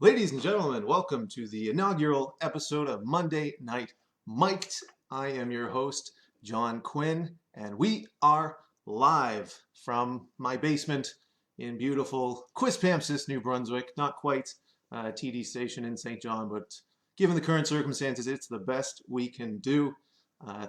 Ladies and gentlemen, welcome to the inaugural episode of Monday Night Mic'd. I am your host, John Quinn, and we are live from my basement in beautiful Quispamsis, New Brunswick. Not quite a TD station in St. John, but given the current circumstances, it's the best we can do.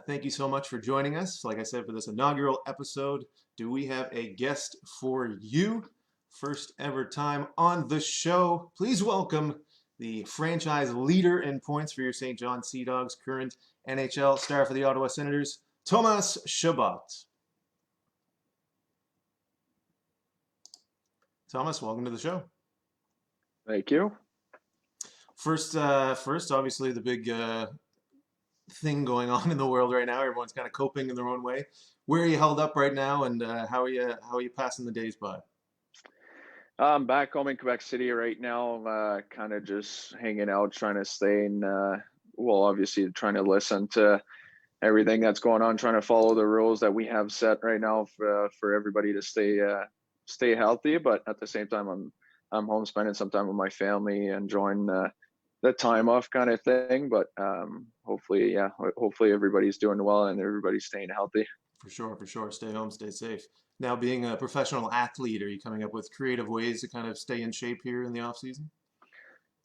Thank you so much for joining us. Like I said, for this inaugural episode, do we have a guest for you? First ever time on the show. Please welcome the franchise leader in points for your St. John Sea Dogs, current NHL star for the Ottawa Senators, Thomas Chabot. Thomas, welcome to the show. Thank you. First, obviously the big thing going on in the world right now. Everyone's kind of coping in their own way. Where are you held up right now, and how are you passing the days by? I'm back home in Quebec City right now, kind of just hanging out, trying to stay in, obviously trying to listen to everything that's going on, trying to follow the rules that we have set right now for everybody to stay healthy. But at the same time, I'm home spending some time with my family, enjoying the time off kind of thing. But hopefully everybody's doing well and everybody's staying healthy. For sure. Stay home, stay safe. Now, being a professional athlete, are you coming up with creative ways to kind of stay in shape here in the off season?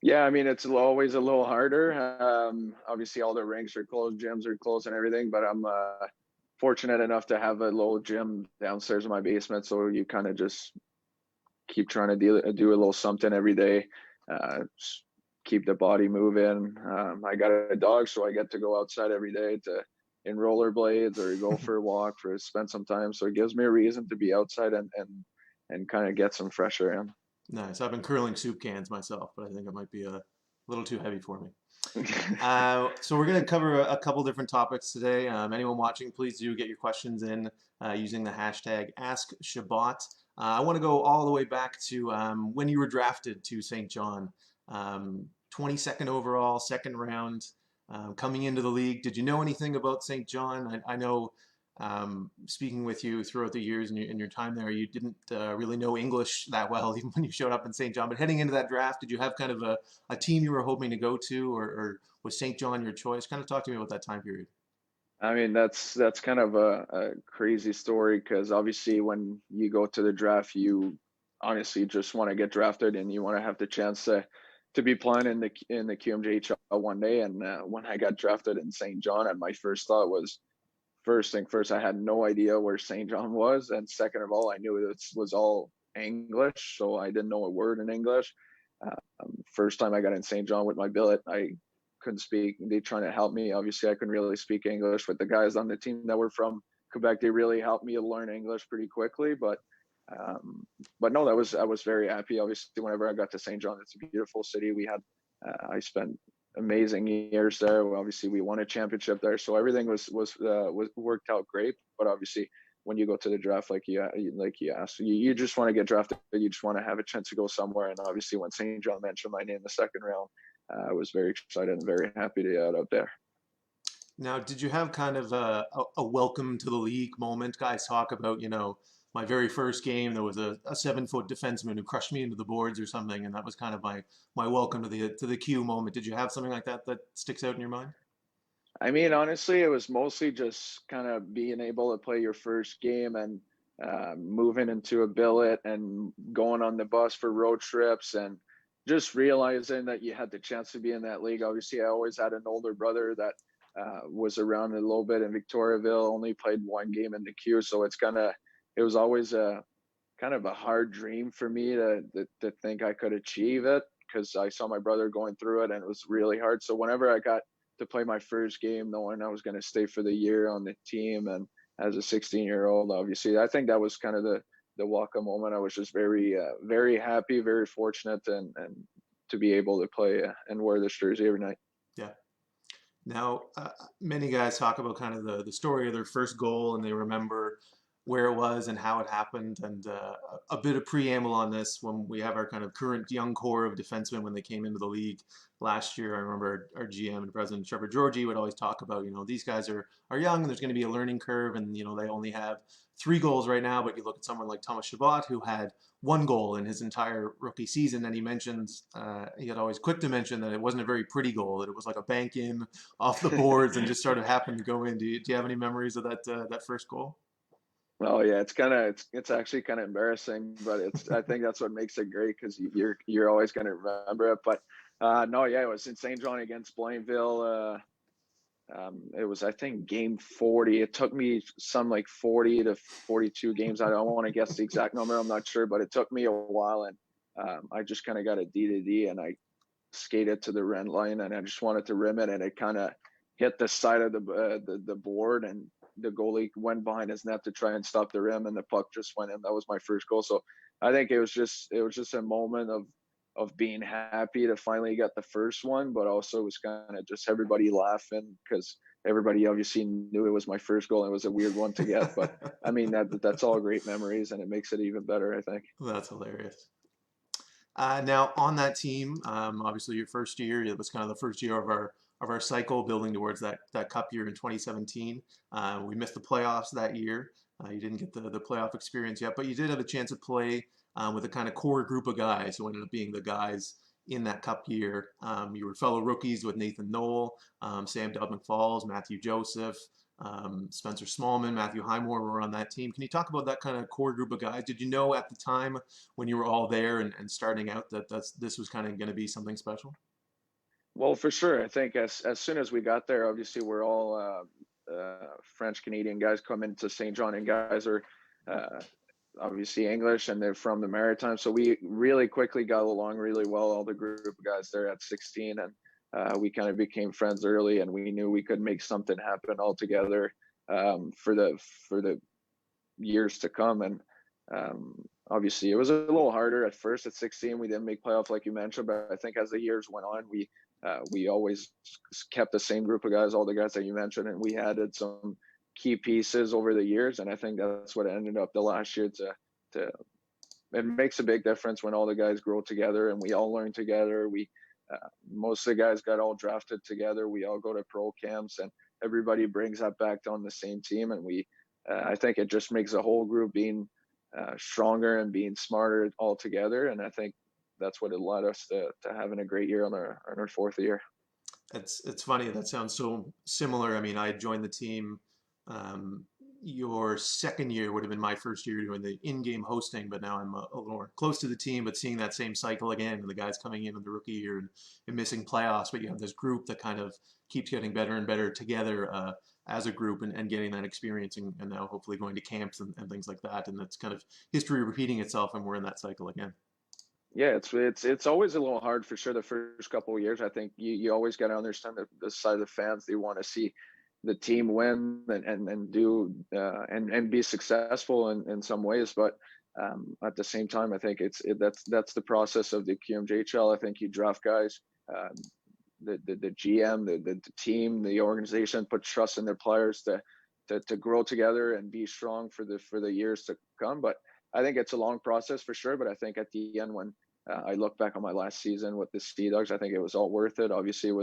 Yeah, I mean, it's always a little harder. Obviously, all the rinks are closed, gyms are closed and everything, but I'm fortunate enough to have a little gym downstairs in my basement. So you kind of just keep trying to do a little something every day, keep the body moving. I got a dog, so I get to go outside every day in rollerblades or go for a walk spend some time. So it gives me a reason to be outside and kind of get some fresh air in. Nice. I've been curling soup cans myself, but I think it might be a little too heavy for me. So we're going to cover a couple different topics today. Anyone watching, please do get your questions in using the hashtag AskShabot. I want to go all the way back to when you were drafted to St. John, 22nd overall, second round. Coming into the league, did you know anything about St. John? I know, speaking with you throughout the years and your time there, you didn't really know English that well, even when you showed up in St. John. But heading into that draft, did you have kind of a team you were hoping to go to, or was St. John your choice? Kind of talk to me about that time period. I mean, that's kind of a crazy story because obviously when you go to the draft, you honestly just want to get drafted and you want to have the chance to be playing in the QMJHL one day. And when I got drafted in St. John, and my first thought was, first thing first, I had no idea where St. John was, and second of all, I knew it was all English, so I didn't know a word in English. First time I got in St. John with my billet, I couldn't speak. They trying to help me. Obviously, I couldn't really speak English, but the guys on the team that were from Quebec, they really helped me learn English pretty quickly. But no, I was very happy. Obviously, whenever I got to St. John, it's a beautiful city. I spent amazing years there. Obviously, we won a championship there, so everything was worked out great. But obviously, when you go to the draft, like you asked, you just want to get drafted. You just want to have a chance to go somewhere. And obviously, when St. John mentioned my name in the second round, I was very excited and very happy to get out there. Now, did you have kind of a welcome to the league moment? Guys talk about, my very first game, there was a 7-foot defenseman who crushed me into the boards or something, and that was kind of my welcome to the Q moment. Did you have something like that sticks out in your mind? I mean, honestly, it was mostly just kind of being able to play your first game and moving into a billet and going on the bus for road trips and just realizing that you had the chance to be in that league. Obviously, I always had an older brother that was around a little bit in Victoriaville, only played one game in the Q. So it was always a kind of a hard dream for me to think I could achieve it because I saw my brother going through it and it was really hard. So whenever I got to play my first game, knowing I was going to stay for the year on the team and as a 16-year-old, obviously, I think that was kind of the welcome moment. I was just very, very happy, very fortunate and to be able to play and wear this jersey every night. Yeah. Now, many guys talk about kind of the story of their first goal, and they remember where it was and how it happened, and a bit of preamble on this when we have our kind of current young core of defensemen when they came into the league last year. I remember our GM and president Trevor Georgie would always talk about, these guys are young and there's going to be a learning curve, and they only have 3 goals right now. But you look at someone like Thomas Chabot, who had 1 goal in his entire rookie season, and he mentions he had always quick to mention that it wasn't a very pretty goal, that it was like a bank in off the boards and just sort of happened to go in. Do you have any memories of that first goal? Oh yeah, it's actually kind of embarrassing, but I think that's what makes it great because you're always going to remember it. But no, yeah, it was in St. John against Blainville. It was, I think, game 40. It took me some like 40 to 42 games. I don't want to guess the exact number. I'm not sure, but it took me a while, and I just kind of got a D to D, and I skated to the red line, and I just wanted to rim it, and it kind of hit the side of the board, and the goalie went behind his net to try and stop the rim, and the puck just went in. That was my first goal. So I think it was just a moment of being happy to finally get the first one, but also it was kind of just everybody laughing because everybody obviously knew it was my first goal. And it was a weird one to get, but I mean that's all great memories, and it makes it even better, I think. That's hilarious. Now on that team, obviously your first year, it was kind of the first year of our cycle building towards that cup year in 2017. We missed the playoffs that year. You didn't get the playoff experience yet, but you did have a chance to play with a kind of core group of guys who ended up being the guys in that cup year. You were fellow rookies with Nathan Knoll, Sam Dubman-Falls, Matthew Joseph, Spencer Smallman, Matthew Highmore were on that team. Can you talk about that kind of core group of guys? Did you know at the time when you were all there and starting out that this was kind of going to be something special? Well, for sure. I think as soon as we got there, obviously we're all French Canadian guys coming to St. John, and guys are uh, obviously English, and they're from the Maritime. So we really quickly got along really well, all the group of guys there at 16, and we kind of became friends early, and we knew we could make something happen all together for the years to come. And obviously, it was a little harder at first at 16. We didn't make playoffs like you mentioned, but I think as the years went on, we always kept the same group of guys, all the guys that you mentioned, and we added some key pieces over the years. And I think that's what ended up the last year to it makes a big difference when all the guys grow together and we all learn together. Most of the guys got all drafted together. We all go to pro camps, and everybody brings that back on the same team. And I think it just makes the whole group being stronger and being smarter all together. And I think that's what allowed us to having a great year on our fourth year. It's funny. That sounds so similar. I mean, I joined the team. Um, your second year would have been my first year doing the in-game hosting, but now I'm a little more close to the team. But seeing that same cycle again, and the guys coming in the rookie year and missing playoffs, but you have this group that kind of keeps getting better and better together as a group, and getting that experience, and now hopefully going to camps and things like that. And that's kind of history repeating itself, and we're in that cycle again. Yeah, it's always a little hard for sure the first couple of years. I think you always got to understand the side of the fans. They want to see the team win and do and be successful in some ways, but at the same time, I think that's the process of the QMJHL. I think you draft guys, the GM, the team, the organization puts trust in their players to grow together and be strong for the years to come. But I think it's a long process for sure. But I think at the end, when I look back on my last season with the Sea Dogs, I think it was all worth it. Obviously, it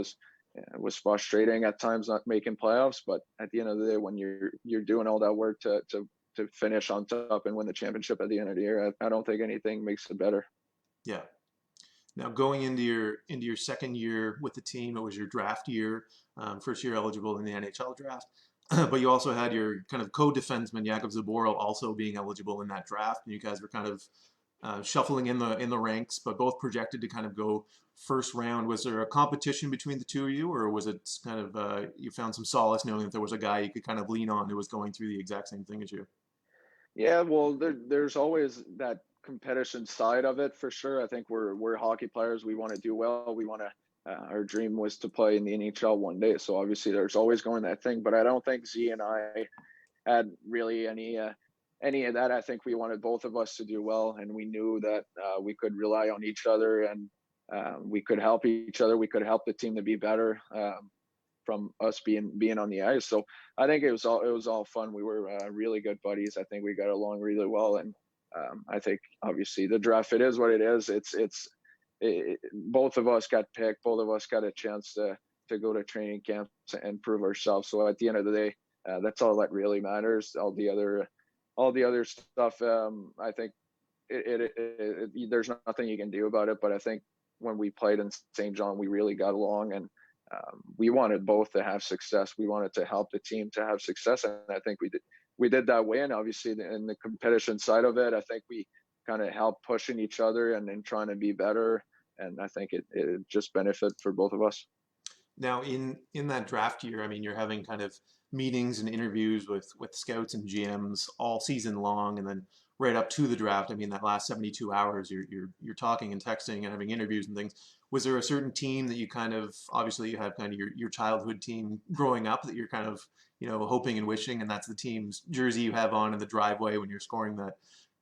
was frustrating at times not making playoffs, but at the end of the day, when you're doing all that work to finish on top and win the championship at the end of the year, I don't think anything makes it better. Yeah. Now going into your second year with the team, it was your draft year, first year eligible in the NHL draft. But you also had your kind of co-defenseman Jakub Zaboral also being eligible in that draft, and you guys were kind of shuffling in the ranks, but both projected to kind of go first round. Was there a competition between the two of you, or was it kind of you found some solace knowing that there was a guy you could kind of lean on who was going through the exact same thing as you? Yeah, well, there's always that competition side of it for sure. I think we're hockey players. We want to do well. We want to. Our dream was to play in the NHL one day. So obviously, there's always going that thing. But I don't think Z and I had really any of that. I think we wanted both of us to do well, and we knew that we could rely on each other, and we could help each other. We could help the team to be better. from us being on the ice. So I think it was all fun. We were really good buddies. I think we got along really well, and I think obviously the draft, it is what it is. Both of us got picked. Both of us got a chance to go to training camps and prove ourselves. So at the end of the day, that's all that really matters. All the other stuff, I think there's nothing you can do about it. But I think when we played in St. John, we really got along, and we wanted both to have success. We wanted to help the team to have success, and I think we did that way. And obviously, in the competition side of it, I think we kind of helped pushing each other and trying to be better. And I think it just benefit for both of us. Now, in that draft year, I mean, you're having kind of meetings and interviews with scouts and GMs all season long, and then right up to the draft. I mean, that last 72 hours, you're talking and texting and having interviews and things. Was there a certain team that you kind of, obviously you have kind of your childhood team growing up that you're kind of, hoping and wishing, and that's the team's jersey you have on in the driveway when you're scoring that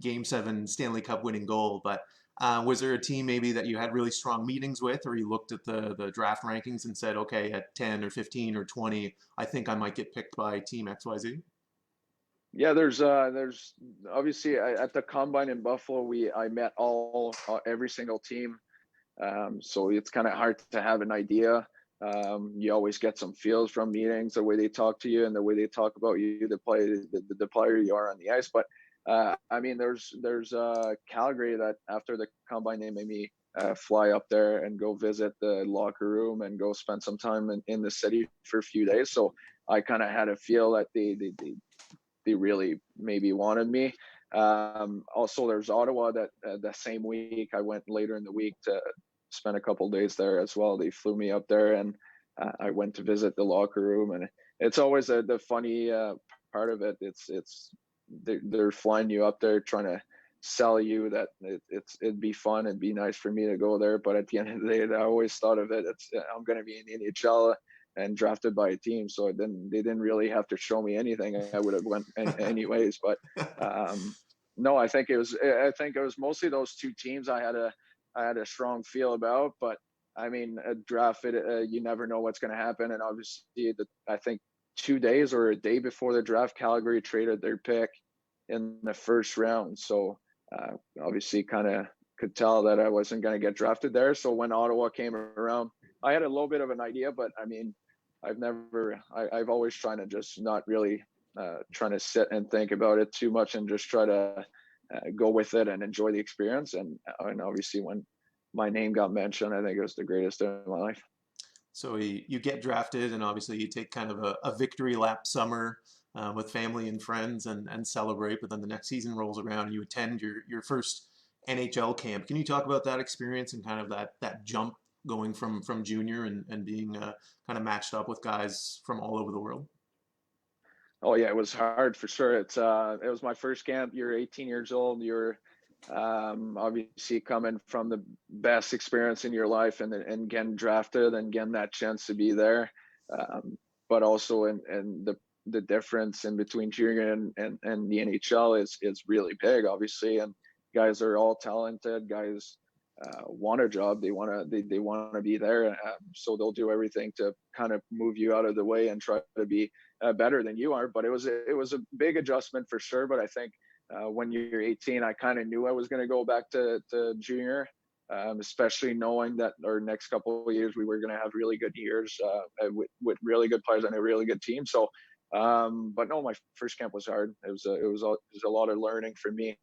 Game 7 Stanley Cup winning goal? But was there a team maybe that you had really strong meetings with, or you looked at the draft rankings and said, okay, at 10 or 15 or 20, I think I might get picked by team XYZ? Yeah, there's obviously at the combine in Buffalo, I met every single team. So it's kind of hard to have an idea. You always get some feels from meetings, the way they talk to you and the way they talk about you, the player you are on the ice. But I mean, there's Calgary that after the combine, they made me fly up there and go visit the locker room and go spend some time in the city for a few days. So I kind of had a feel that they really maybe wanted me. Also, there's Ottawa that the same week I went later in the week to spend a couple days there as well. They flew me up there, and I went to visit the locker room, and it's always the funny part of it. They're flying you up there trying to sell you that it'd be fun, it'd be nice for me to go there. But at the end of the day, I always thought of it. I'm going to be in the NHL and drafted by a team, so they didn't really have to show me anything. I would have went anyways. But no, I think it was mostly those two teams I had a strong feel about. But I mean, a draft, you never know what's going to happen. And obviously, I think 2 days or a day before the draft, Calgary traded their pick in the first round. So obviously, kind of could tell that I wasn't going to get drafted there. So when Ottawa came around, I had a little bit of an idea. But I mean, I've always trying to just not really trying to sit and think about it too much and just try to go with it and enjoy the experience. And obviously, when my name got mentioned, I think it was the greatest day of my life. So you get drafted, and obviously you take kind of a victory lap summer with family and friends and celebrate. But then the next season rolls around, and you attend your first NHL camp. Can you talk about that experience and kind of that jump going from junior and being kind of matched up with guys from all over the world? Oh yeah, it was hard for sure. It was my first camp. You're 18 years old. You're obviously coming from the best experience in your life, and getting drafted and getting that chance to be there. But also, and the difference in between junior and the NHL is really big, obviously. And guys are all talented. Guys want a job. They want to be there. So they'll do everything to kind of move you out of the way and try to be better than you are. But it was a big adjustment for sure. But I think when you're 18, I kind of knew I was going to go back to junior, especially knowing that our next couple of years we were going to have really good years with really good players and a really good team. So, but no, my first camp was hard. It was a lot of learning for me.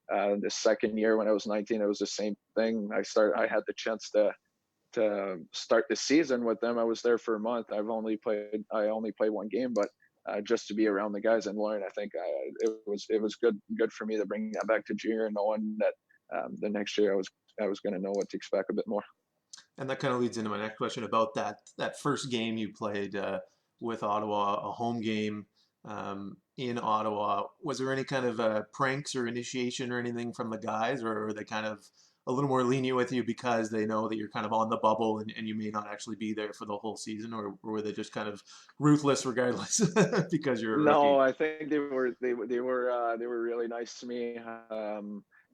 The second year when I was 19, it was the same thing. I had the chance to start the season with them. I was there for a month. I only played one game, but just to be around the guys and learn, I think it was good for me to bring that back to junior, knowing that the next year I was going to know what to expect a bit more. And that kind of leads into my next question about that first game you played with Ottawa, a home game in Ottawa. Was there any kind of pranks or initiation or anything from the guys, or are they kind of a little more lenient with you because they know that you're kind of on the bubble and you may not actually be there for the whole season, or were they just kind of ruthless regardless because you're a rookie? No, I think they were really nice to me.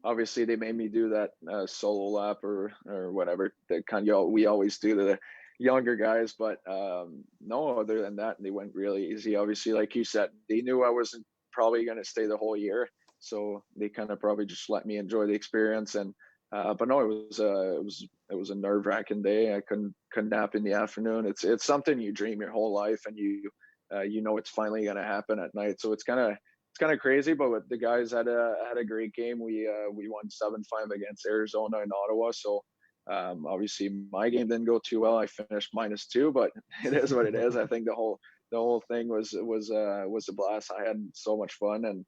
Obviously, they made me do that solo lap or whatever that we always do. younger guys. But no, other than that, they went really easy. Obviously, like you said, they knew I wasn't probably going to stay the whole year, so they kind of probably just let me enjoy the experience. And but no, it was a nerve wracking day. I couldn't nap in the afternoon. It's something you dream your whole life, and you know it's finally going to happen at night. So it's kind of crazy, but the guys had a great game. We won 7-5 against Arizona and Ottawa. So obviously my game didn't go too well. I finished -2, but it is what it is. I think the whole thing was a blast. I had so much fun, and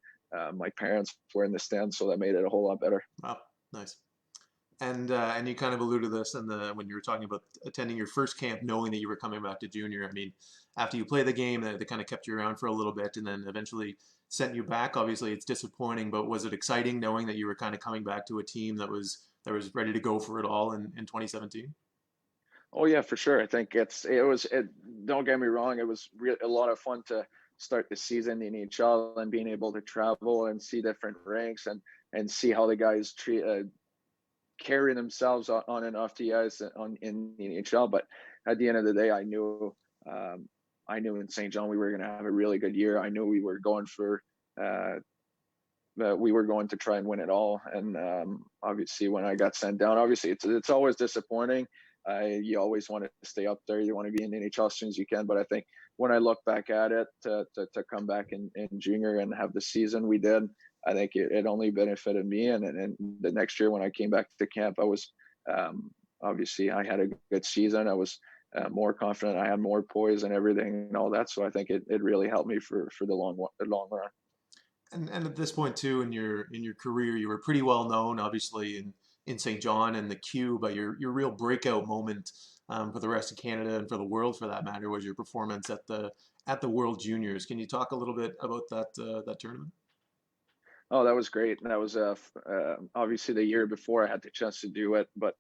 my parents were in the stands, so that made it a whole lot better. Wow, nice. And you kind of alluded to this when you were talking about attending your first camp, knowing that you were coming back to junior. I mean, after you play the game, they kind of kept you around for a little bit, and then eventually sent you back. Obviously, it's disappointing, but was it exciting knowing that you were kind of coming back to a team that was ready to go for it all in 2017? Oh yeah, for sure. I think it. Don't get me wrong. It was a lot of fun to start the season in NHL and being able to travel and see different ranks and see how the guys carry themselves on and off the ice in the NHL. But at the end of the day, I knew in St. John we were going to have a really good year. I knew we were going for uh, that we were going to try and win it all. And obviously, when I got sent down, obviously it's always disappointing. You always want to stay up there. You want to be in the NHL as soon as you can. But I think when I look back at it, to come back in junior and have the season we did, I think it only benefited me. And the next year when I came back to camp, I was obviously I had a good season. I was more confident. I had more poise and everything and all that. So I think it really helped me for the long run. And at this point too in your career, you were pretty well known, obviously in St. John and the Q, but your real breakout moment for the rest of Canada and for the world, for that matter, was your performance at the World Juniors. Can you talk a little bit about that tournament? Oh, that was great. That was obviously the year before I had the chance to do it, but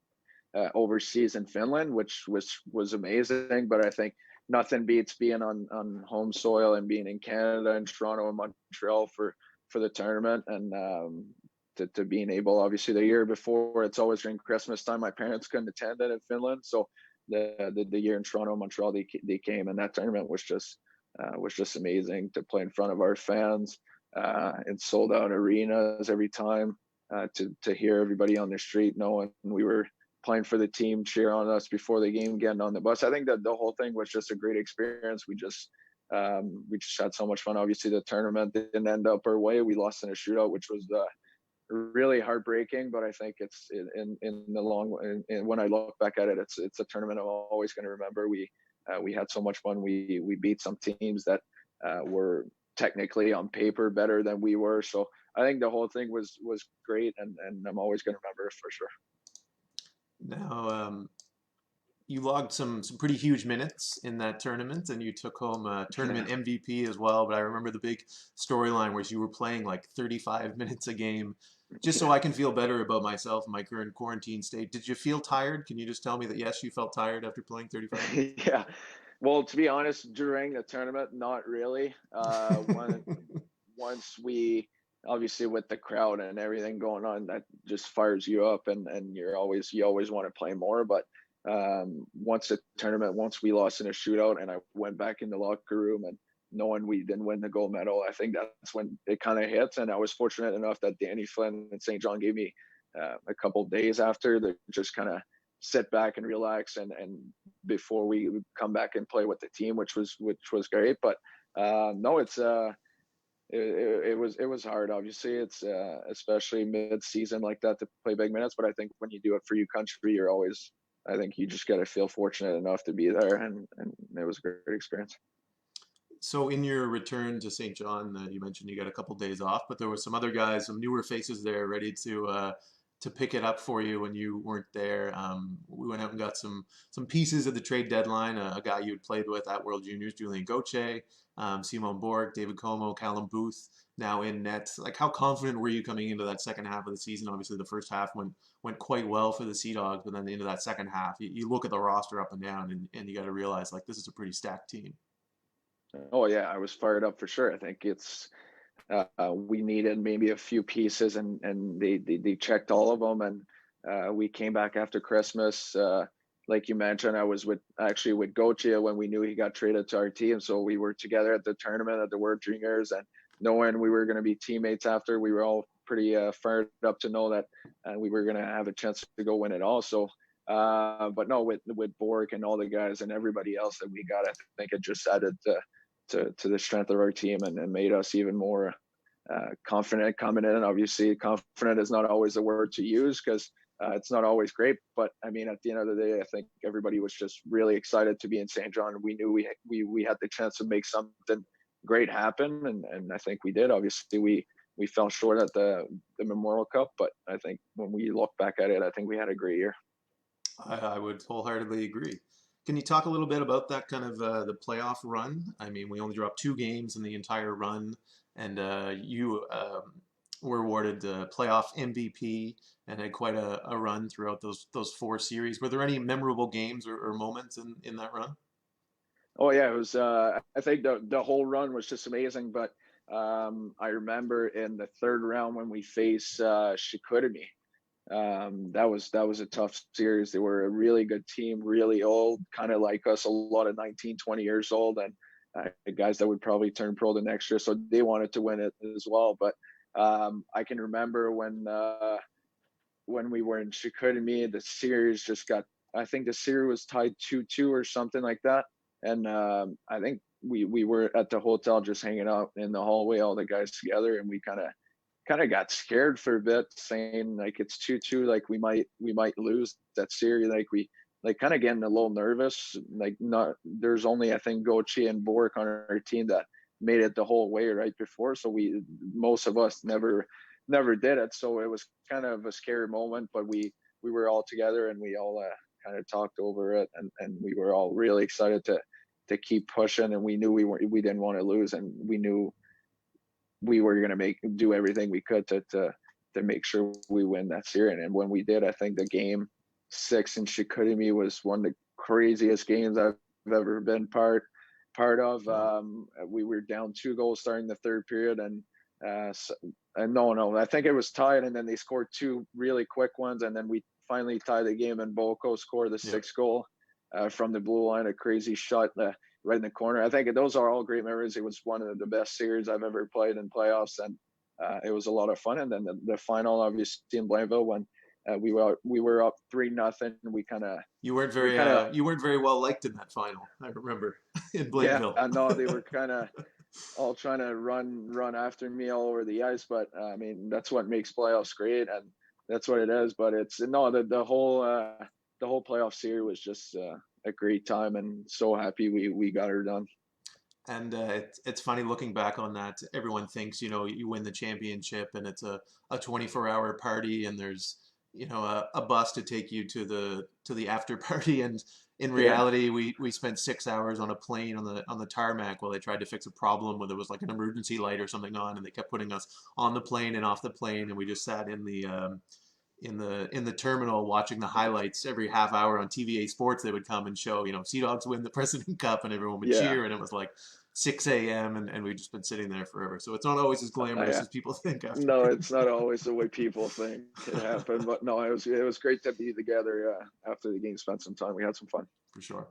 overseas in Finland, which was amazing. But I think nothing beats being on home soil and being in Canada and Toronto and Montreal for the tournament. And to being able, obviously the year before, it's always during Christmas time. My parents couldn't attend it in Finland, so the year in Toronto and Montreal they came, and that tournament was just amazing to play in front of our fans in sold out arenas every time. To hear everybody on the street knowing we were playing for the team, cheer on us before the game, getting on the bus. I think that the whole thing was just a great experience. We just had so much fun. Obviously, the tournament didn't end up our way. We lost in a shootout, which was really heartbreaking. But I think it's in the when I look back at it, it's a tournament I'm always going to remember. We had so much fun. We beat some teams that were technically on paper better than we were. So I think the whole thing was great, and I'm always going to remember it for sure. Now, you logged some pretty huge minutes in that tournament, and you took home a tournament Yeah. MVP as well. But I remember the big storyline where you were playing like 35 minutes a game. Just so Yeah. I can feel better about myself in my current quarantine state, did you feel tired? Can you just tell me that yes, you felt tired after playing 35 minutes? Yeah. Well, to be honest, during the tournament, not really. Once we obviously with the crowd and everything going on, that just fires you up, and you always want to play more. But once we lost in a shootout, and I went back in the locker room and knowing we didn't win the gold medal, I think that's when it kind of hits. And I was fortunate enough that Danny Flynn and St. John gave me a couple of days after to just kind of sit back and relax and before we come back and play with the team, which was great. But no, it was hard. Obviously, it's especially mid-season like that to play big minutes. But I think when you do it for your country, I think you just got to feel fortunate enough to be there, and it was a great experience. So in your return to St. John, you mentioned you got a couple days off, but there were some other guys, some newer faces there, ready to pick it up for you when you weren't there. We went out and got some pieces at the trade deadline. A guy you had played with at World Juniors, Julian Gauthier, Simon Borg, David Como, Callum Booth, now in net. Like, how confident were you coming into that second half of the season? Obviously, the first half went quite well for the Sea Dogs, but then into that second half, you look at the roster up and down, and you got to realize like this is a pretty stacked team. Oh yeah, I was fired up for sure. I think we needed maybe a few pieces, and they checked all of them, and we came back after Christmas. like you mentioned, I was actually with Gochia when we knew he got traded to our team. So we were together at the tournament at the World Juniors, and knowing we were going to be teammates after, we were all pretty fired up to know that we were going to have a chance to go win it all. So, but no, with Bork and all the guys and everybody else that we got, I think it just added to the strength of our team, and made us even more confident coming in. Obviously, confident is not always the word to use because it's not always great. But I mean, at the end of the day, I think everybody was just really excited to be in St. John. We knew we had the chance to make something great happen, and I think we did. Obviously, we fell short at the Memorial Cup, but I think when we look back at it, I think we had a great year. I would wholeheartedly agree. Can you talk a little bit about that kind of the playoff run? I mean, we only dropped 2 games in the entire run, and you were awarded the playoff MVP and had quite a run throughout those 4 series. Were there any memorable games or moments in that run? Oh yeah, it was. I think the whole run was just amazing. But I remember in the third round when we faced Chicoutimi, that was a tough series. They were a really good team, really old, kind of like us, a lot of 19, 20 years old, and guys that would probably turn pro the next year. So they wanted to win it as well. But I can remember when we were in Chicoutimi, the series just got. I think the series was tied 2-2 or something like that, and I think we were at the hotel just hanging out in the hallway, all the guys together, and we kind of got scared for a bit, saying like it's 2-2, like we might lose that series, like we like kind of getting a little nervous. Like not there's only I think Gochi and Bork on our team that made it the whole way right before, so most of us never did it. So it was kind of a scary moment, but we were all together and we all kind of talked over it, and we were all really excited to keep pushing, and we knew we didn't want to lose, and we knew we were going to do everything we could to make sure we win that series. And when we did, I think the game 6 in Chicoutimi was one of the craziest games I've ever been part of. We were down 2 goals starting the third period, and no, I think it was tied, and then they scored 2 really quick ones, and then we finally tied the game, and Boko scored the 6th goal from the blue line, a crazy shot right in the corner. I think those are all great memories. It was one of the best series I've ever played in playoffs, and it was a lot of fun. And then the final, obviously in Blainville, when we were up 3-0. We kind of You weren't very well liked in that final. I remember in yeah, Blainville. I know they were kind of all trying to run after me all over the ice, but I mean that's what makes playoffs great, and that's what it is. But it's no the whole playoff series was just a great time, and so happy we got her done. And it's funny looking back on that. Everyone thinks, you win the championship and it's a 24-hour party and there's, a bus to take you to the after party. And in Yeah, reality, we spent 6 hours on a plane on the tarmac while they tried to fix a problem where there was like an emergency light or something on, and they kept putting us on the plane and off the plane, and we just sat in the terminal watching the highlights every half hour on TVA Sports. They would come and show, Sea Dogs win the President Cup, and everyone would yeah, cheer, and it was like 6 a.m. and we've just been sitting there forever. So it's not always as glamorous yeah. as people think No, afterwards. it's not always the way people think it happened, but no, it was great to be together after the game. Spent some time. We had some fun. For sure.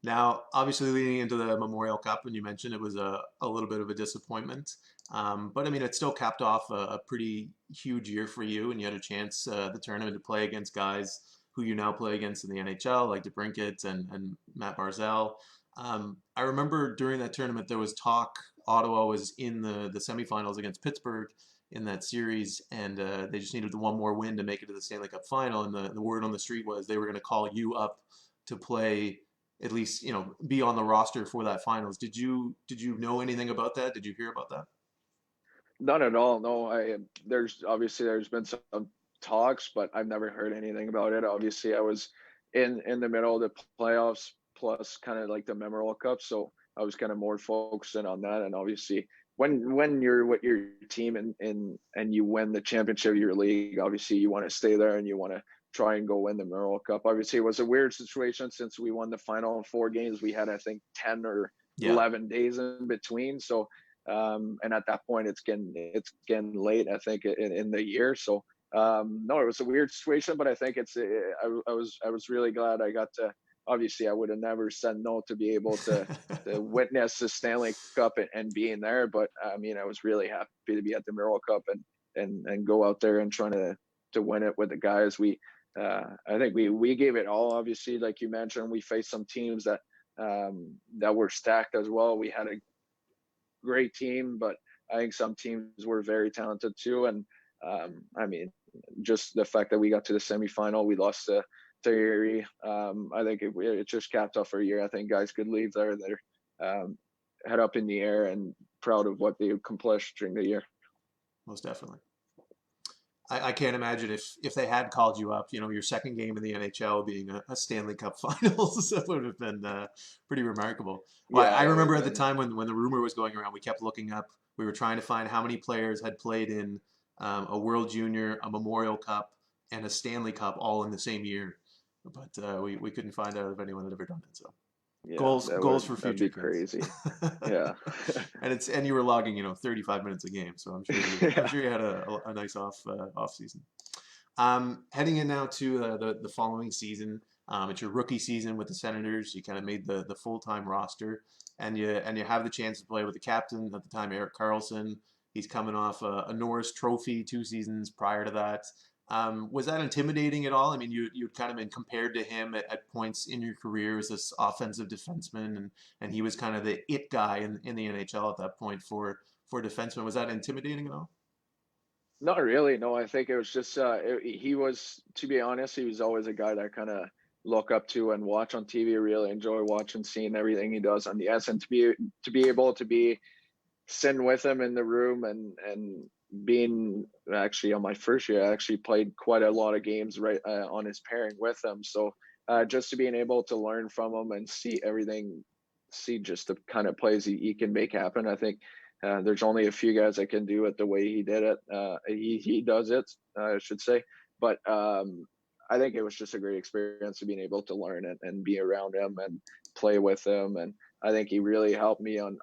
Now, obviously, leading into the Memorial Cup, and you mentioned it was a little bit of a disappointment. But I mean, it still capped off a pretty huge year for you, and you had a chance the tournament to play against guys who you now play against in the NHL, like DeBrincat and Matt Barzell. I remember during that tournament there was talk Ottawa was in the semifinals against Pittsburgh in that series, and they just needed the one more win to make it to the Stanley Cup final. And the word on the street was they were going to call you up to play, at least be on the roster for that finals. Did you know anything about that? Did you hear about that? Not at all. No, there's been some talks, but I've never heard anything about it. Obviously, I was in the middle of the playoffs, plus kind of like the Memorial Cup, so I was kind of more focusing on that. And obviously, when you're with your team and you win the championship of your league, obviously you want to stay there and you want to try and go win the Memorial Cup. Obviously, it was a weird situation since we won the final in 4 games. We had I think 10 or Yeah. 11 days in between, so and at that point it's getting late I think in the year, so No, it was a weird situation, but I think I was really glad I got to. Obviously, I would have never said no to be able to witness the Stanley Cup and being there. But I mean, I was really happy to be at the Miracle Cup and go out there and trying to win it with the guys. I think we gave it all. Obviously, like you mentioned, we faced some teams that were stacked as well. We had a great team, but I think some teams were very talented too. And I mean, just the fact that we got to the semifinal, we lost to Erie. I think it just capped off our year. I think guys could leave there. They're head up in the air and proud of what they accomplished during the year. Most definitely. I can't imagine if they had called you up, your second game in the NHL being a Stanley Cup Finals, that would have been pretty remarkable. Well, Yeah, I it would remember have at the been. time when the rumor was going around, we kept looking up. We were trying to find how many players had played in a World Junior, a Memorial Cup, and a Stanley Cup all in the same year, but we couldn't find out if anyone had ever done it. So Yeah, goals for that'd future be kids. crazy. Yeah. And you were logging 35 minutes a game, so I'm Yeah. sure you had a nice off season. Heading in now to the following season, it's your rookie season with the Senators. You kind of made the full-time roster, and you have the chance to play with the captain at the time, Eric Carlson. He's coming off a Norris Trophy 2 seasons prior to that. Was that intimidating at all? I mean, you'd kind of been compared to him at points in your career as this offensive defenseman, and he was kind of the it guy in the NHL at that point for defensemen. Was that intimidating at all? Not really. No, I think it was just he was, to be honest, he was always a guy that I kind of look up to and watch on TV. Really enjoy watching, seeing everything he does on the ice, and to be able to be sitting with him in the room and being actually on my first year, I actually played quite a lot of games right on his pairing with him. So just to being able to learn from him and see everything, see just the kind of plays he can make happen. I think there's only a few guys that can do it the way he did it. He does it, I should say. But I think it was just a great experience to being able to learn it and be around him and play with him. And I think he really helped me on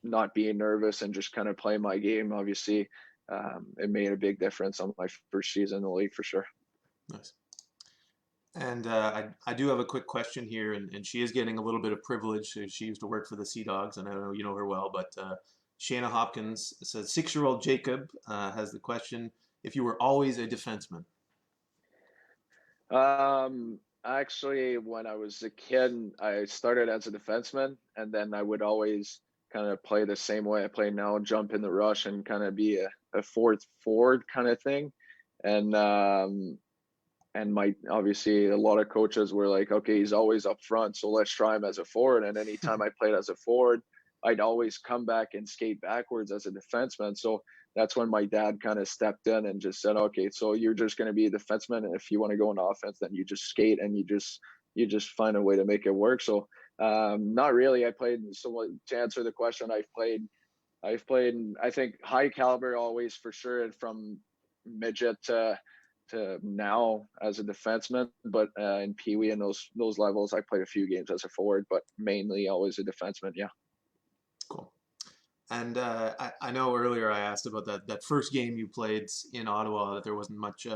not being nervous and just kind of play my game. Obviously, it made a big difference on my first season in the league for sure. Nice. And I do have a quick question here, and she is getting a little bit of privilege. She used to work for the Sea Dogs, and I know you know her well, but Shanna Hopkins says 6-year-old Jacob has the question: if you were always a defenseman. Actually, when I was a kid, I started as a defenseman, and then I would always kind of play the same way I play now, jump in the rush and kind of be a fourth forward kind of thing. And my obviously a lot of coaches were like, okay, he's always up front, so let's try him as a forward. And anytime I played as a forward, I'd always come back and skate backwards as a defenseman. So that's when my dad kind of stepped in and just said, okay, so you're just going to be a defenseman, and if you want to go on offense, then you just skate and you just find a way to make it work. So not really. I played. So to answer the question, I've played I think high caliber always for sure, and from midget to now as a defenseman, but in Pee Wee and those levels, I played a few games as a forward, but mainly always a defenseman. Yeah. Cool. And I know earlier I asked about that first game you played in Ottawa, that there wasn't much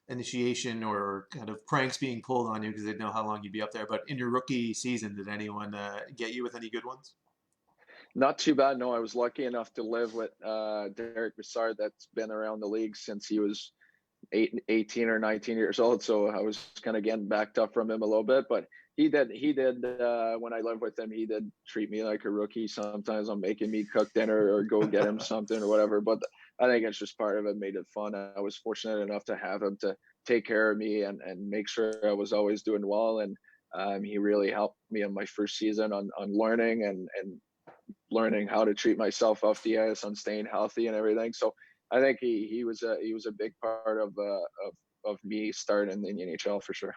initiation or kind of pranks being pulled on you because they didn't know how long you'd be up there. But in your rookie season, did anyone get you with any good ones? Not too bad. No, I was lucky enough to live with Derek Brassard, that's been around the league since he was 18 or 19 years old. So I was kind of getting backed up from him a little bit, but he did when I lived with him, he did treat me like a rookie. Sometimes I'm making me cook dinner or go get him something or whatever. But I think it's just part of it, made it fun. I was fortunate enough to have him to take care of me and make sure I was always doing well. And he really helped me in my first season on learning and learning how to treat myself off the ice, on staying healthy and everything. So I think he was a big part of me starting in the NHL for sure.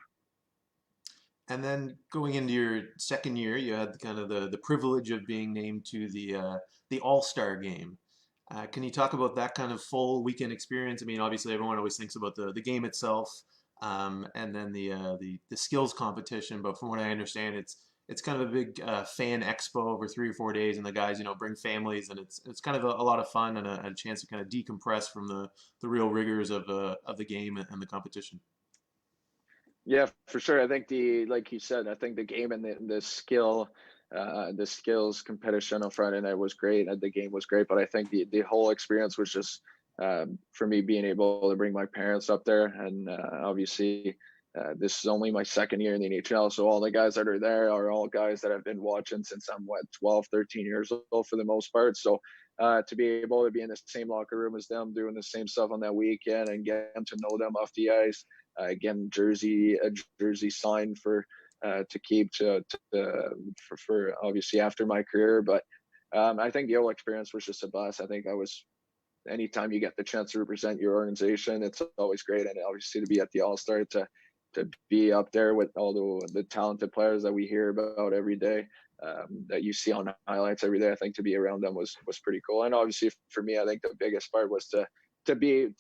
And then going into your second year, you had kind of the privilege of being named to the All-Star game. Can you talk about that kind of full weekend experience? I mean, obviously everyone always thinks about the game itself, and then the skills competition. But from what I understand, it's kind of a big fan expo over 3 or 4 days, and the guys, bring families, and it's kind of a lot of fun and a chance to kind of decompress from the real rigors of the game and the competition. Yeah, for sure. I think like you said, I think the game and the skills competition on Friday night was great, and the game was great. But I think the whole experience was just for me being able to bring my parents up there, and obviously this is only my second year in the NHL, so all the guys that are there are all guys that I've been watching since I'm 12, 13 years old for the most part. So to be able to be in the same locker room as them, doing the same stuff on that weekend, and get them to know them off the ice. Again, a jersey signed for to keep for obviously after my career. But I think the whole experience was just a blast. I think anytime you get the chance to represent your organization, it's always great. And obviously to be at the All-Star, to be up there with all the talented players that we hear about every day, that you see on highlights every day, I think to be around them was pretty cool. And obviously for me, I think the biggest part was to be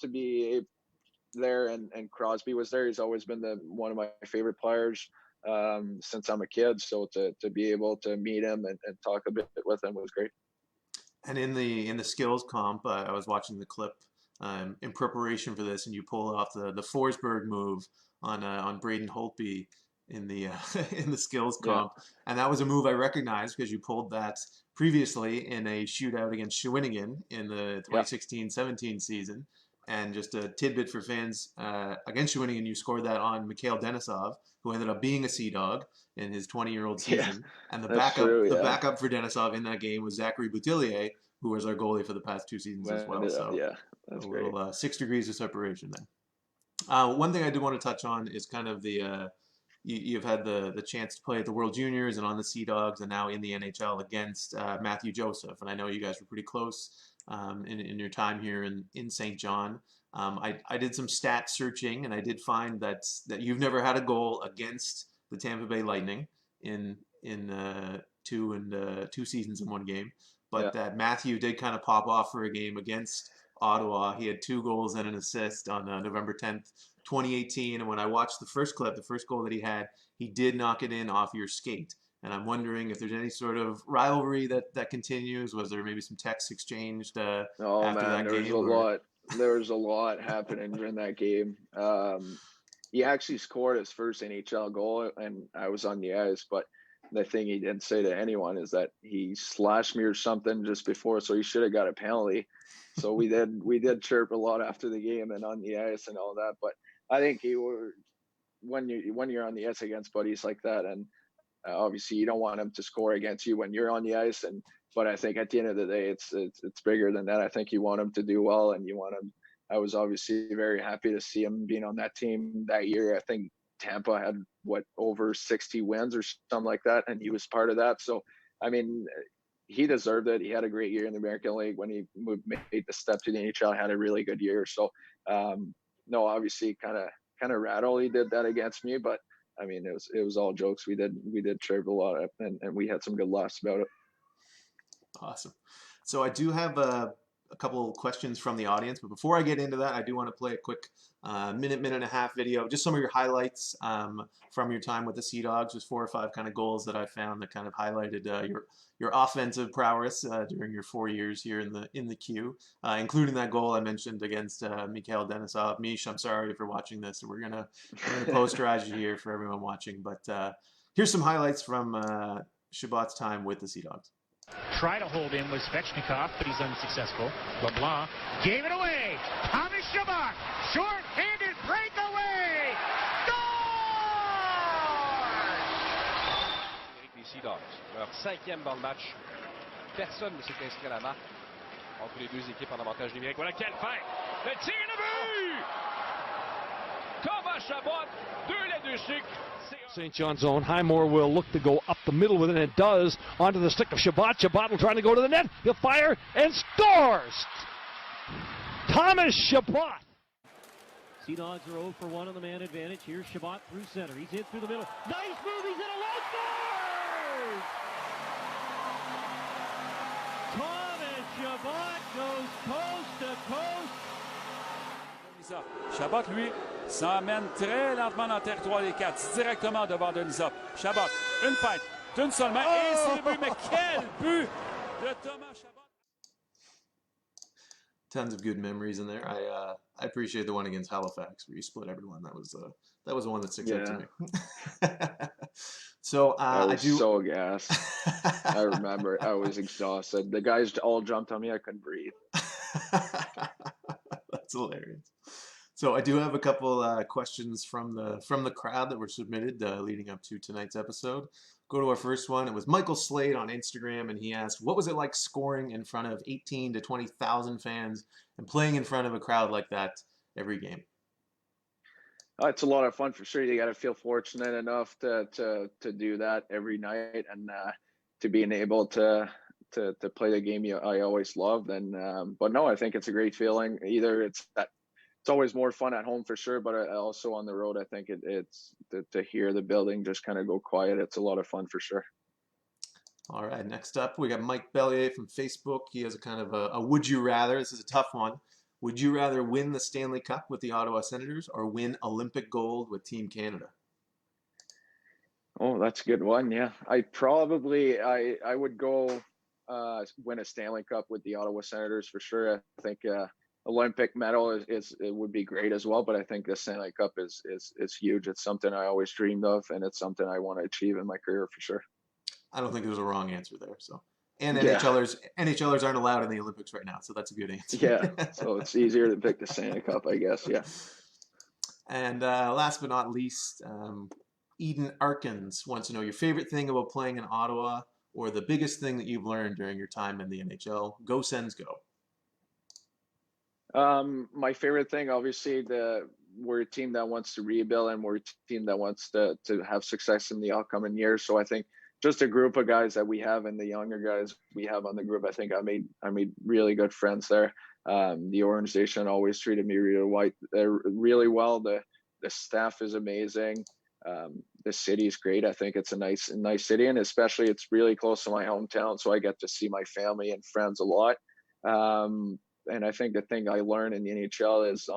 there, and Crosby was there. He's always been one of my favorite players since I'm a kid. So to be able to meet him and talk a bit with him was great. And in the skills comp, I was watching the clip in preparation for this, and you pull off the Forsberg move on Braden Holtby in the in the skills comp, and that was a move I recognized because you pulled that previously in a shootout against Shawinigan in the 2016-17 season. And just a tidbit for fans, against Shawinigan, you scored that on Mikhail Denisov, who ended up being a Sea Dog in his 20-year-old season. And the backup for Denisov in that game was Zachary Boutillier, who was our goalie for the past 2 seasons as well. So that's a great. little 6 degrees of separation there. One thing I did want to touch on is kind of you've had the chance to play at the World Juniors and on the Sea Dogs, and now in the NHL against Matthew Joseph. And I know you guys were pretty close in your time here in St. John. I did some stat searching, and I did find that you've never had a goal against the Tampa Bay Lightning in 2 seasons in 1 game, but that Matthew did kind of pop off for a game against Ottawa. He had 2 goals and an assist on November 10th, 2018. And when I watched the first clip, the first goal that he had, he did knock it in off your skate. And I'm wondering if there's any sort of rivalry that continues. Was there maybe some texts exchanged after that game? There was a lot happening during that game. He actually scored his first NHL goal, and I was on the ice. But the thing he didn't say to anyone is that he slashed me or something just before, so he should have got a penalty. So we did chirp a lot after the game and on the ice and all that. But I think when you're on the ice against buddies like that, and obviously you don't want him to score against you when you're on the ice, but I think at the end of the day, it's bigger than that. I think you want him to do well, and you want him. I was obviously very happy to see him being on that team that year. I think Tampa had over 60 wins or something like that, and he was part of that. So I mean, he deserved it. He had a great year in the American League. When he made the step to the NHL, had a really good year. So no, obviously kind of rattle he did that against me, but I mean, it was all jokes. We did chirp a lot, and we had some good laughs about it. Awesome. So I do have a couple of questions from the audience, but before I get into that, I do want to play a quick minute and a half video, just some of your highlights from your time with the Sea Dogs. Just 4 or 5 kind of goals that I found that kind of highlighted your offensive prowess during your 4 years here in the queue, including that goal I mentioned against Mikhail Denisov. Mish, I'm sorry if you're watching this. We're gonna post-garage you here for everyone watching, but here's some highlights from Chabot's time with the Sea Dogs. Try to hold in was Svechnikov, but he's unsuccessful. LeBlanc gave it away. Thomas Chabot, short-handed breakaway. Score! Les Sea Dogs, leur 5e dans le match. Personne ne s'est inscrit à la marque entre les 2 équipes en avantage numérique. Voilà quelle fête! Le tir et le but! Thomas Chabot, 2 là-dessus. St. John's zone. Highmore will look to go up the middle with it, and it does. Onto the stick of Chabot. Chabot will try to go to the net. He'll fire and scores! Thomas Chabot! Sea Dogs are 0 for 1 on the man advantage. Here's Chabot through center. He's hit through the middle. Nice move. He's in alone. Scores! Thomas Chabot goes coast to coast. Chabot, lui, s'emmène très lentement dans le territoire des 4, directement devant Denisov. Chabot, une feinte, D'une seulement. Et c'est le but, mais quel but de Thomas Chabot. Tons of good memories in there. I appreciate the one against Halifax where you split everyone. That was the one that sticks out to me. So I was so gassed. I remember I was exhausted. The guys all jumped on me. I couldn't breathe. That's hilarious. So I do have a couple questions from the crowd that were submitted leading up to tonight's episode. Go to our first one. It was Michael Slade on Instagram, and he asked, what was it like scoring in front of 18 to 20,000 fans and playing in front of a crowd like that every game? It's a lot of fun for sure. You got to feel fortunate enough to do that every night, and to being able to play the game I always loved. And but no, I think it's a great feeling. Either it's always more fun at home for sure, but also on the road, I think it's to hear the building just kind of go quiet. It's a lot of fun for sure. All right, next up, we got Mike Bellier from Facebook. He has a kind of a would you rather. This is a tough one. Would you rather win the Stanley Cup with the Ottawa Senators or win Olympic gold with Team Canada? Oh, that's a good one. Yeah, I would go win a Stanley Cup with the Ottawa Senators for sure. I think Olympic medal it would be great as well, but I think the Stanley Cup is huge. It's something I always dreamed of, and it's something I want to achieve in my career for sure. I don't think there's a wrong answer there. So, and NHLers aren't allowed in the Olympics right now, so that's a good answer. Yeah, so it's easier to pick the Stanley Cup, I guess. Yeah. And last but not least, Eden Arkins wants to know your favorite thing about playing in Ottawa, or the biggest thing that you've learned during your time in the NHL. Go Sens, go. My favorite thing, obviously, we're a team that wants to rebuild, and we're a team that wants to have success in the upcoming years. So I think just a group of guys that we have, and the younger guys we have on the group, I think I made really good friends there. The organization always treated me really well. The staff is amazing. The city is great. I think it's a nice city, and especially it's really close to my hometown, so I get to see my family and friends a lot. And I think the thing I learned in the NHL is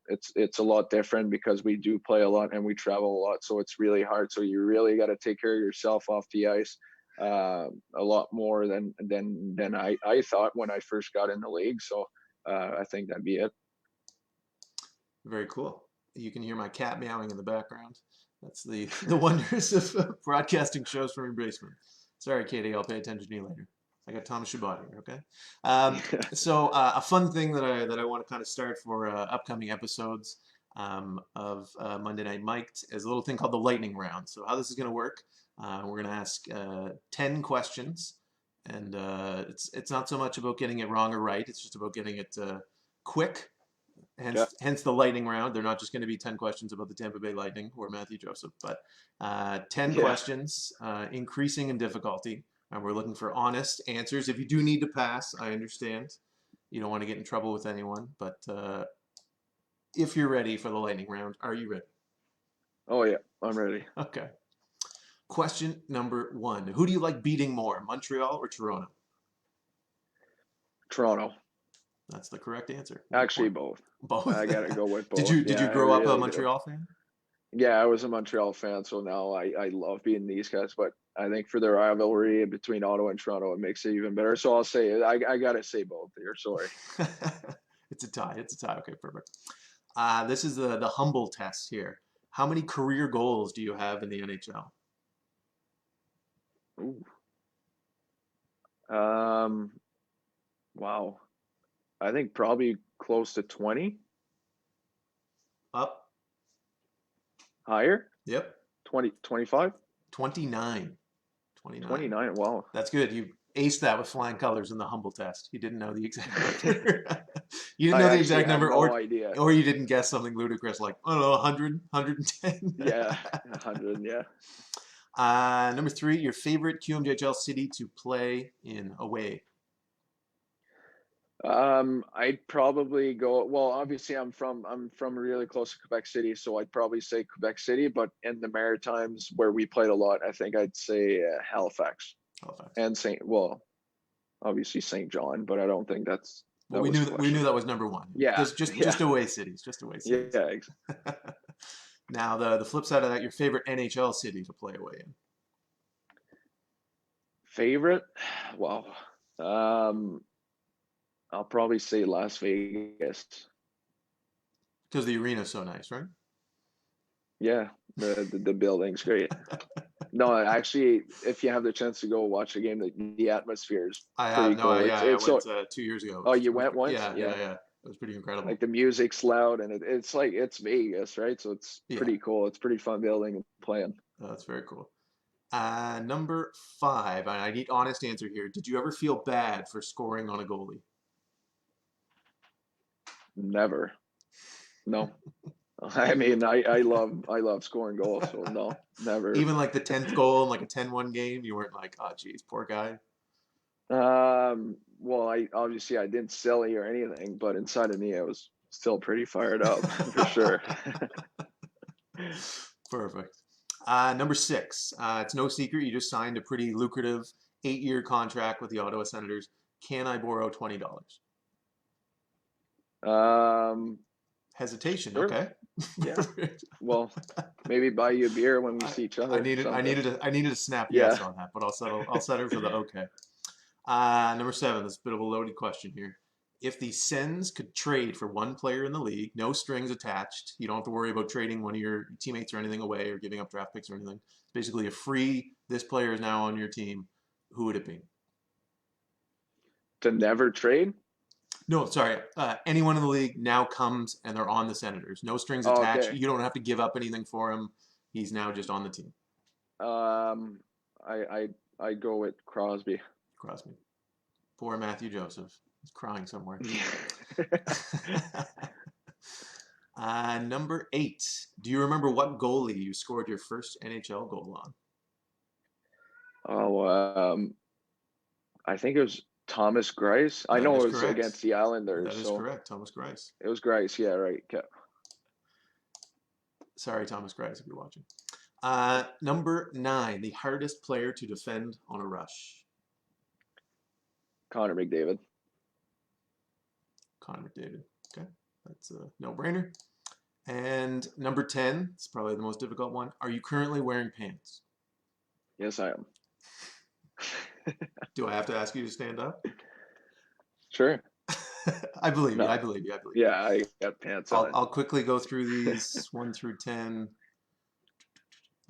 it's a lot different because we do play a lot and we travel a lot, so it's really hard. So you really got to take care of yourself off the ice a lot more than I thought when I first got in the league. So I think that'd be it. Very cool. You can hear my cat meowing in the background. That's the wonders of broadcasting shows from your basement. Sorry, Katie, I'll pay attention to you later. I got Thomas Chabot here, okay? So a fun thing that I want to kind of start for upcoming episodes of Monday Night Mic'd is a little thing called the lightning round. So how this is going to work, we're going to ask 10 questions, and it's not so much about getting it wrong or right. It's just about getting it quick. Hence the lightning round. They're not just going to be 10 questions about the Tampa Bay Lightning or Matthew Joseph, but 10 questions, increasing in difficulty. And we're looking for honest answers. If you do need to pass, I understand. You don't want to get in trouble with anyone. But if you're ready for the lightning round, are you ready? Oh, yeah, I'm ready. Okay. Question number 1. Who do you like beating more, Montreal or Toronto? Toronto. That's the correct answer. Actually, both. Both? I got to go with both. Did you grow up a Montreal fan? Yeah, I was a Montreal fan, so now I love beating these guys. But I think for the rivalry between Ottawa and Toronto, it makes it even better. So I'll say I got to say both here. Sorry. It's a tie. Okay, perfect. This is the humble test here. How many career goals do you have in the NHL? Ooh. Wow. I think probably close to 20. Up. Higher? Yep. 20, 25? 29. 29, wow. That's good. You aced that with flying colors in the humble test. You didn't know the exact number. You didn't know the exact number, or you didn't guess something ludicrous like, I don't know, 100, 110. Yeah, 100, yeah. Number 3, your favorite QMJHL city to play in away? I'd probably go, well, obviously I'm from really close to Quebec City, so I'd probably say Quebec City, but in the Maritimes where we played a lot, I think I'd say Halifax. And obviously St. John, but I don't think that's we knew that was number 1. Yeah. Just away cities, Yeah, exactly. Now the flip side of that, your favorite NHL city to play away in? Favorite? Wow. I'll probably say Las Vegas. Because the arena's so nice, right? Yeah, the building's great. No, actually, if you have the chance to go watch a game, the atmosphere is I pretty have. No, cool. I It's so. went 2 years ago. Oh, you went once? Yeah, yeah, yeah. It was pretty incredible. Like the music's loud, and it's like it's Vegas, right? So it's pretty cool. It's pretty fun building and playing. Oh, that's very cool. Number 5, and I need honest answer here. Did you ever feel bad for scoring on a goalie? Never. No. I mean, I love scoring goals, so no, never. Even like the 10th goal in like a 10-1 game, you weren't like, oh, geez, poor guy. Well, I didn't silly or anything, but inside of me, I was still pretty fired up for sure. Perfect. Number 6, it's no secret you just signed a pretty lucrative 8-year contract with the Ottawa Senators. Can I borrow $20? Hesitation. Sure. Okay. Yeah. Well, maybe buy you a beer when we see each other. I needed a snap yes on that, but I'll settle for the okay. Number 7, this is a bit of a loaded question here. If the Sens could trade for one player in the league, no strings attached, you don't have to worry about trading one of your teammates or anything away or giving up draft picks or anything. It's basically a free, this player is now on your team. Who would it be? To never trade? No, sorry. Anyone in the league now comes and they're on the Senators. No strings attached. Okay. You don't have to give up anything for him. He's now just on the team. I go with Crosby. Crosby. Poor Matthew Joseph. He's crying somewhere. Number 8. Do you remember what goalie you scored your first NHL goal on? Oh, I think it was Thomas Greiss. I know it was correct. Against the Islanders. That is correct, Thomas Greiss. It was Greiss, yeah, right. Okay. Sorry, Thomas Greiss, if you're watching. Number 9, the hardest player to defend on a rush. Connor McDavid. Connor McDavid. Okay, that's a no-brainer. And number 10, it's probably the most difficult one. Are you currently wearing pants? Yes, I am. Do I have to ask you to stand up? Sure. I believe you. Yeah, I got pants on. I'll quickly go through these 1 through 10.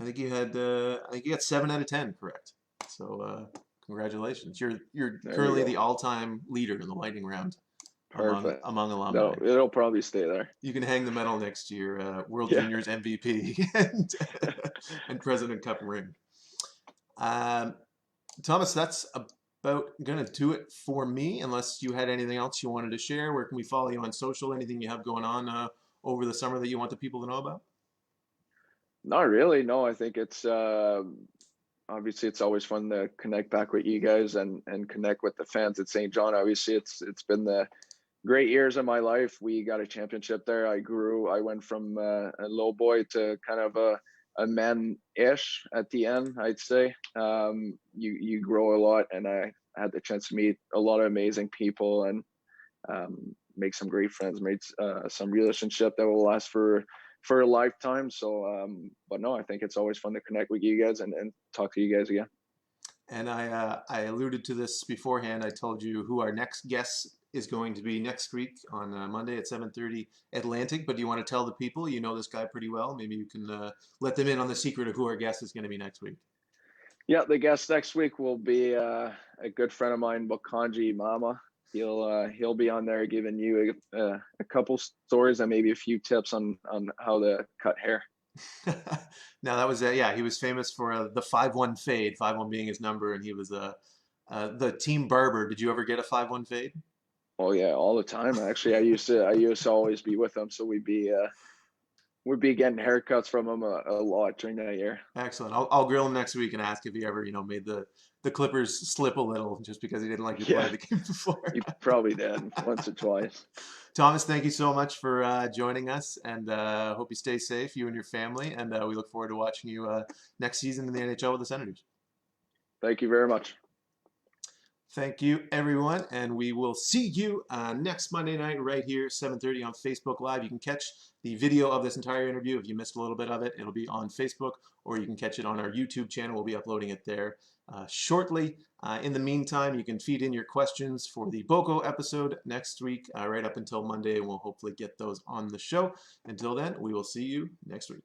I think you got 7 out of 10 correct. So congratulations. You're currently the all-time leader in the lightning round among alumni. No, it'll probably stay there. You can hang the medal next to your World Juniors MVP and President Cup ring. Thomas, that's about going to do it for me, unless you had anything else you wanted to share. Where can we follow you on social? Anything you have going on over the summer that you want the people to know about? Not really. No, I think it's obviously it's always fun to connect back with you guys and connect with the fans at St. John. Obviously, it's been the great years of my life. We got a championship there. I went from a low boy to kind of a man-ish at the end, I'd say. You grow a lot, and I had the chance to meet a lot of amazing people and make some great friends, made some relationship that will last for a lifetime. So, but no, I think it's always fun to connect with you guys and talk to you guys again. And I alluded to this beforehand. I told you who our next guest is going to be next week on Monday at 7:30 Atlantic. But do you want to tell the people? You know this guy pretty well. Maybe you can let them in on the secret of who our guest is going to be next week. Yeah, the guest next week will be a good friend of mine, Bokanji Mama. He'll be on there giving you a couple stories and maybe a few tips on how to cut hair. Now that was he was famous for the 5-1 fade, 5-1 being his number, and he was the team barber. Did you ever get a 5-1 fade? Oh yeah, all the time. Actually, I used to always be with him, so we'd be getting haircuts from him a lot during that year. Excellent. I'll grill him next week and ask if he ever made the Clippers slip a little just because he didn't like to play the game before. He probably did once or twice. Thomas, thank you so much for joining us, and hope you stay safe, you and your family, and we look forward to watching you next season in the NHL with the Senators. Thank you very much. Thank you, everyone, and we will see you next Monday night right here, 7:30 on Facebook Live. You can catch the video of this entire interview. If you missed a little bit of it, it'll be on Facebook, or you can catch it on our YouTube channel. We'll be uploading it there shortly. In the meantime, you can feed in your questions for the Boko episode next week, right up until Monday, and we'll hopefully get those on the show. Until then, we will see you next week.